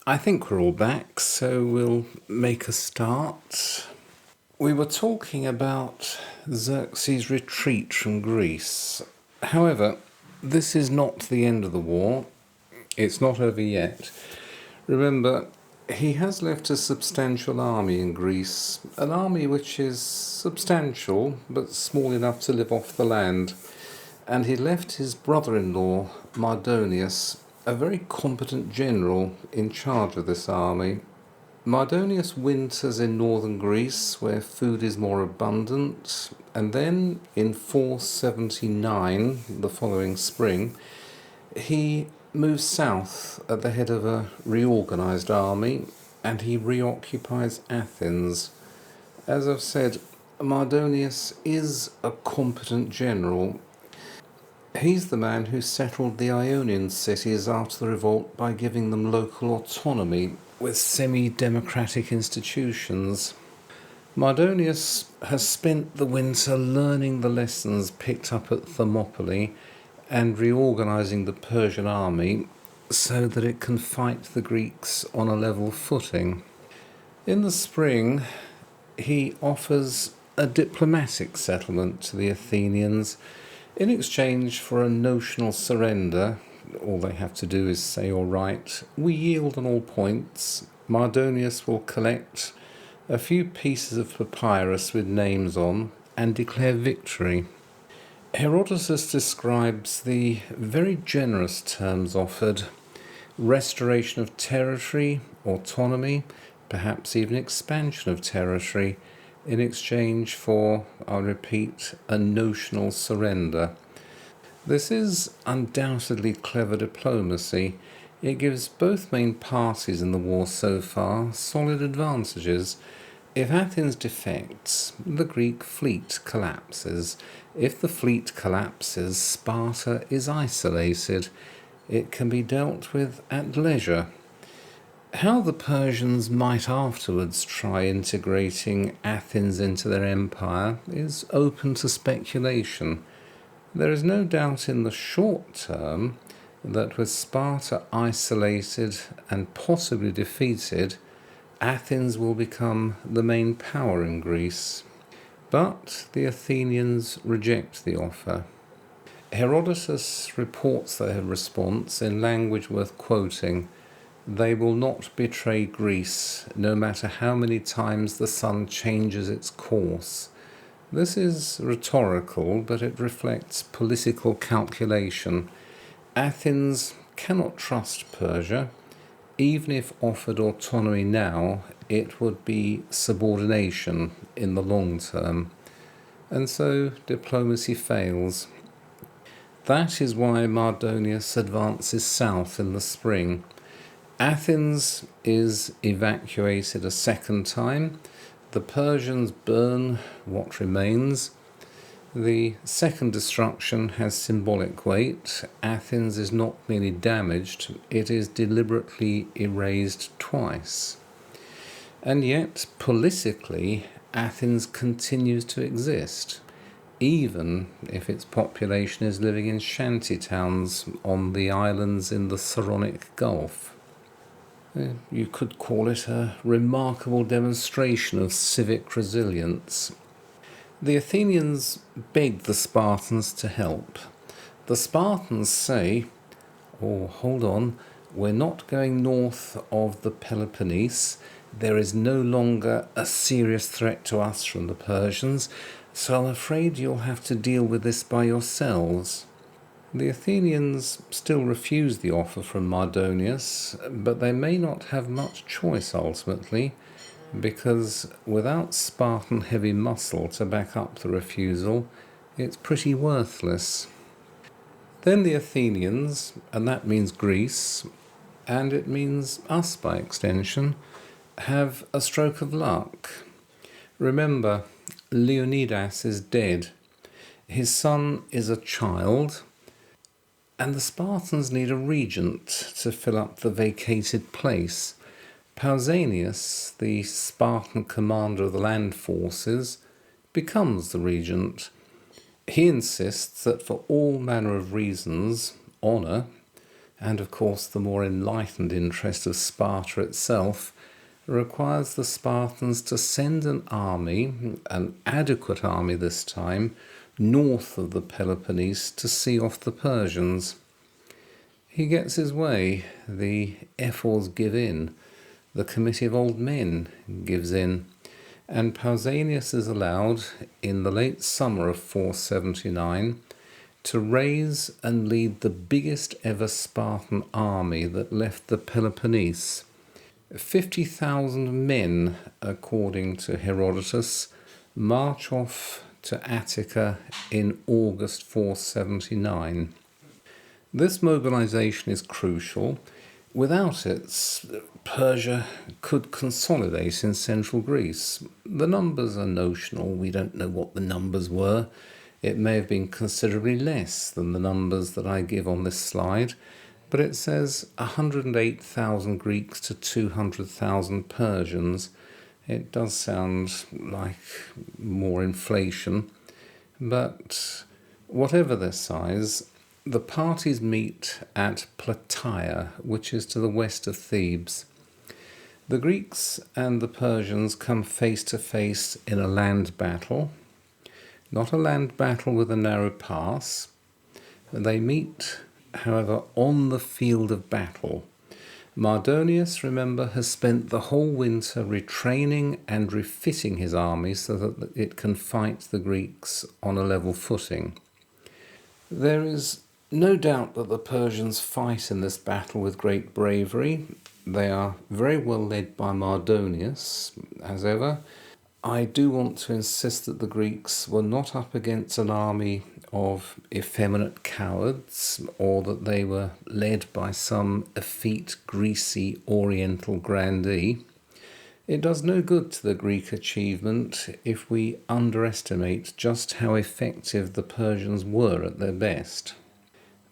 I think we're all back, so we'll make a start. We were talking about Xerxes' retreat from Greece. However, this is not the end of the war. It's not over yet. Remember, he has left a substantial army in Greece, an army which is substantial but small enough to live off the land. And he left his brother-in-law, Mardonius, a very competent general in charge of this army. Mardonius winters in northern Greece, where food is more abundant, and then in 479, the following spring, he moves south at the head of a reorganized army, and he reoccupies Athens. As I've said, Mardonius is a competent general. He's the man who settled the Ionian cities after the revolt by giving them local autonomy with semi-democratic institutions. Mardonius has spent the winter learning the lessons picked up at Thermopylae and reorganizing the Persian army so that it can fight the Greeks on a level footing. In the spring, he offers a diplomatic settlement to the Athenians in exchange for a notional surrender. All they have to do is say, all right, we yield on all points. Mardonius will collect a few pieces of papyrus with names on and declare victory. Herodotus describes the very generous terms offered: restoration of territory, autonomy, perhaps even expansion of territory, in exchange for, I repeat, a notional surrender. This is undoubtedly clever diplomacy. It gives both main parties in the war so far solid advantages. If Athens defects, the Greek fleet collapses. If the fleet collapses, Sparta is isolated. It can be dealt with at leisure. How the Persians might afterwards try integrating Athens into their empire is open to speculation. There is no doubt in the short term that with Sparta isolated and possibly defeated, Athens will become the main power in Greece. But the Athenians reject the offer. Herodotus reports their response in language worth quoting: "They will not betray Greece, no matter how many times the sun changes its course." This is rhetorical, but it reflects political calculation. Athens cannot trust Persia. Even if offered autonomy now, it would be subordination in the long term. And so diplomacy fails. That is why Mardonius advances south in the spring. Athens is evacuated a second time. The Persians burn what remains. The second destruction has symbolic weight. Athens is not merely damaged, it is deliberately erased twice. And yet, politically, Athens continues to exist, even if its population is living in shanty towns on the islands in the Saronic Gulf. You could call it a remarkable demonstration of civic resilience. The Athenians beg the Spartans to help. The Spartans say, "Oh, hold on, we're not going north of the Peloponnese. There is no longer a serious threat to us from the Persians, so I'm afraid you'll have to deal with this by yourselves." The Athenians still refuse the offer from Mardonius, but they may not have much choice ultimately, because without Spartan heavy muscle to back up the refusal, it's pretty worthless. Then the Athenians, and that means Greece, and it means us by extension, have a stroke of luck. Remember, Leonidas is dead. His son is a child, and the Spartans need a regent to fill up the vacated place. Pausanias, the Spartan commander of the land forces, becomes the regent. He insists that for all manner of reasons, honour, and of course the more enlightened interest of Sparta itself, requires the Spartans to send an army, an adequate army this time, north of the Peloponnese to see off the Persians. He gets his way, the Ephors give in, the committee of old men gives in, and Pausanias is allowed, in the late summer of 479, to raise and lead the biggest ever Spartan army that left the Peloponnese. 50,000 men, according to Herodotus, march off to Attica in August 479. This mobilization is crucial. Without it, Persia could consolidate in central Greece. The numbers are notional. We don't know what the numbers were. It may have been considerably less than the numbers that I give on this slide, but it says 108,000 Greeks to 200,000 Persians. It does sound like more inflation, but whatever their size, the parties meet at Plataea, which is to the west of Thebes. The Greeks and the Persians come face to face in a land battle, not a land battle with a narrow pass. They meet, however, on the field of battle. Mardonius, remember, has spent the whole winter retraining and refitting his army so that it can fight the Greeks on a level footing. There is no doubt that the Persians fight in this battle with great bravery. They are very well led by Mardonius, as ever. I do want to insist that the Greeks were not up against an army of effeminate cowards, or that they were led by some effete, greasy, oriental grandee. It does no good to the Greek achievement if we underestimate just how effective the Persians were at their best.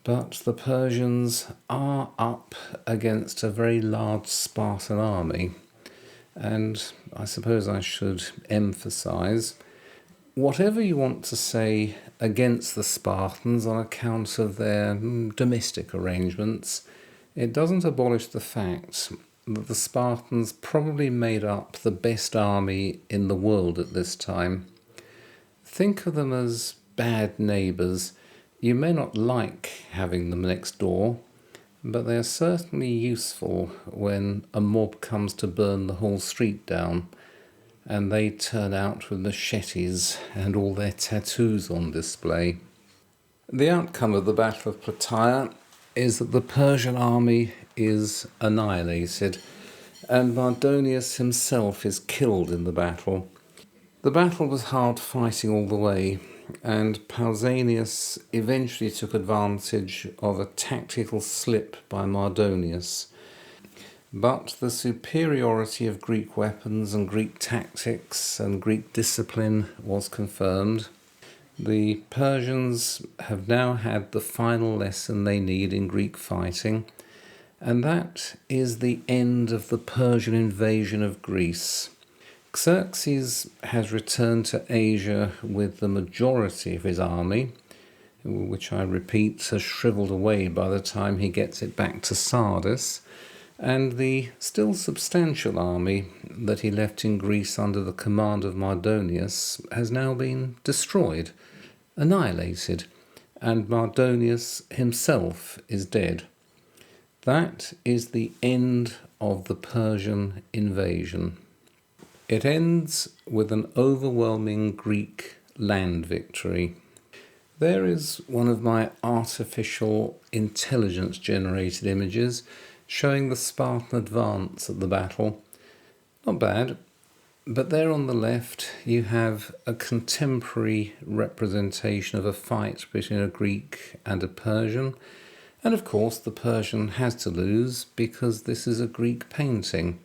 But the Persians are up against a very large Spartan army, and I suppose I should emphasize, whatever you want to say against the Spartans on account of their domestic arrangements, it doesn't abolish the fact that the Spartans probably made up the best army in the world at this time. Think of them as bad neighbours. You may not like having them next door, but they are certainly useful when a mob comes to burn the whole street down, and they turn out with machetes and all their tattoos on display. The outcome of the Battle of Plataea is that the Persian army is annihilated, and Mardonius himself is killed in the battle. The battle was hard fighting all the way, and Pausanias eventually took advantage of a tactical slip by Mardonius. But the superiority of Greek weapons and Greek tactics and Greek discipline was confirmed. The Persians have now had the final lesson they need in Greek fighting, and that is the end of the Persian invasion of Greece. Xerxes has returned to Asia with the majority of his army, which I repeat has shriveled away by the time he gets it back to Sardis, and the still substantial army that he left in Greece under the command of Mardonius has now been destroyed, annihilated, and Mardonius himself is dead. That is the end of the Persian invasion. It ends with an overwhelming Greek land victory. There is one of my artificial intelligence-generated images showing the Spartan advance at the battle. Not bad, but there on the left you have a contemporary representation of a fight between a Greek and a Persian, and of course the Persian has to lose because this is a Greek painting.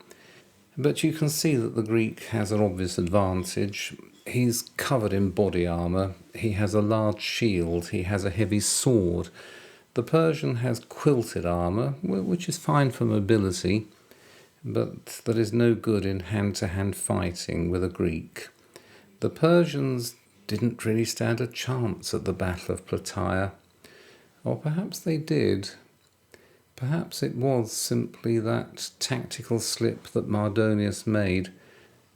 But you can see that the Greek has an obvious advantage. He's covered in body armour, he has a large shield, he has a heavy sword. The Persian has quilted armour, which is fine for mobility, but that is no good in hand-to-hand fighting with a Greek. The Persians didn't really stand a chance at the Battle of Plataea. Or perhaps they did. Perhaps it was simply that tactical slip that Mardonius made,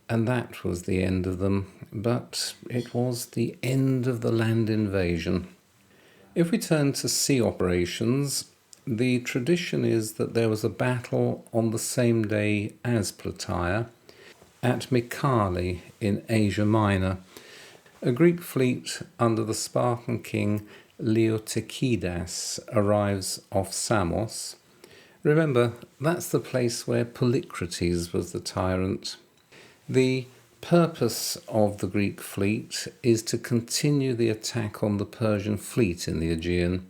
and that was the end of them, but it was the end of the land invasion. If we turn to sea operations, the tradition is that there was a battle on the same day as Plataea at Mycale in Asia Minor. A Greek fleet under the Spartan king Leotychidas arrives off Samos. Remember, that's the place where Polycrates was the tyrant. The purpose of the Greek fleet is to continue the attack on the Persian fleet in the Aegean.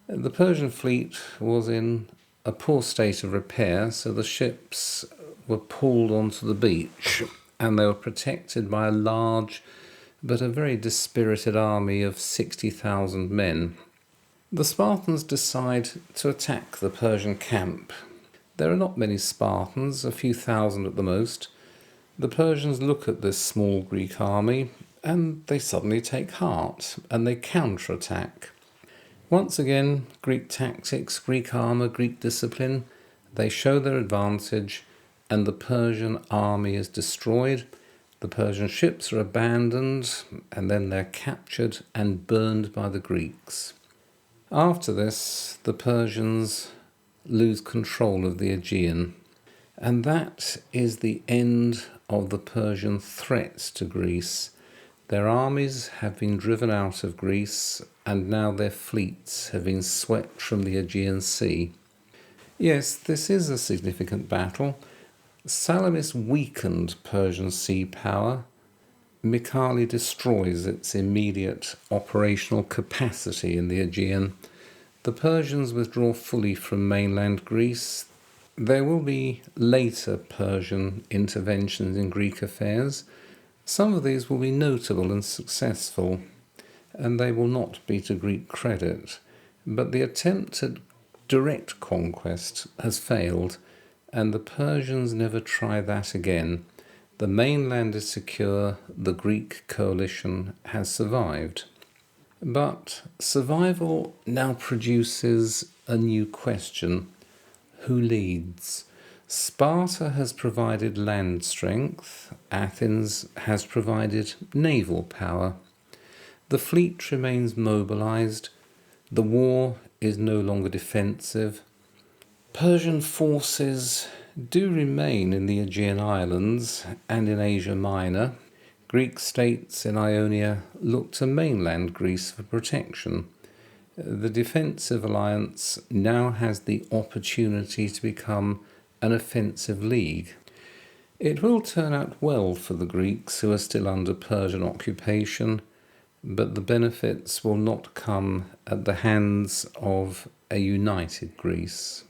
The Persian fleet was in a poor state of repair, so the ships were pulled onto the beach, and they were protected by a large but a very dispirited army of 60,000 men. The Spartans decide to attack the Persian camp. There are not many Spartans, a few thousand at the most. The Persians look at this small Greek army, and they suddenly take heart, and they counterattack. Once again, Greek tactics, Greek armour, Greek discipline, they show their advantage, and the Persian army is destroyed. The Persian ships are abandoned, and then they're captured and burned by the Greeks. After this, the Persians lose control of the Aegean, and that is the end of the Persian threats to Greece. Their armies have been driven out of Greece, and now their fleets have been swept from the Aegean Sea. Yes, this is a significant battle. Salamis weakened Persian sea power. Mycale destroys its immediate operational capacity in the Aegean. The Persians withdraw fully from mainland Greece. There will be later Persian interventions in Greek affairs. Some of these will be notable and successful, and they will not be to Greek credit. But the attempt at direct conquest has failed, and the Persians never try that again. The mainland is secure, the Greek coalition has survived. But survival now produces a new question. Who leads? Sparta has provided land strength, Athens has provided naval power. The fleet remains mobilized, the war is no longer defensive. Persian forces do remain in the Aegean Islands and in Asia Minor. Greek states in Ionia look to mainland Greece for protection. The defensive alliance now has the opportunity to become an offensive league. It will turn out well for the Greeks who are still under Persian occupation, but the benefits will not come at the hands of a united Greece.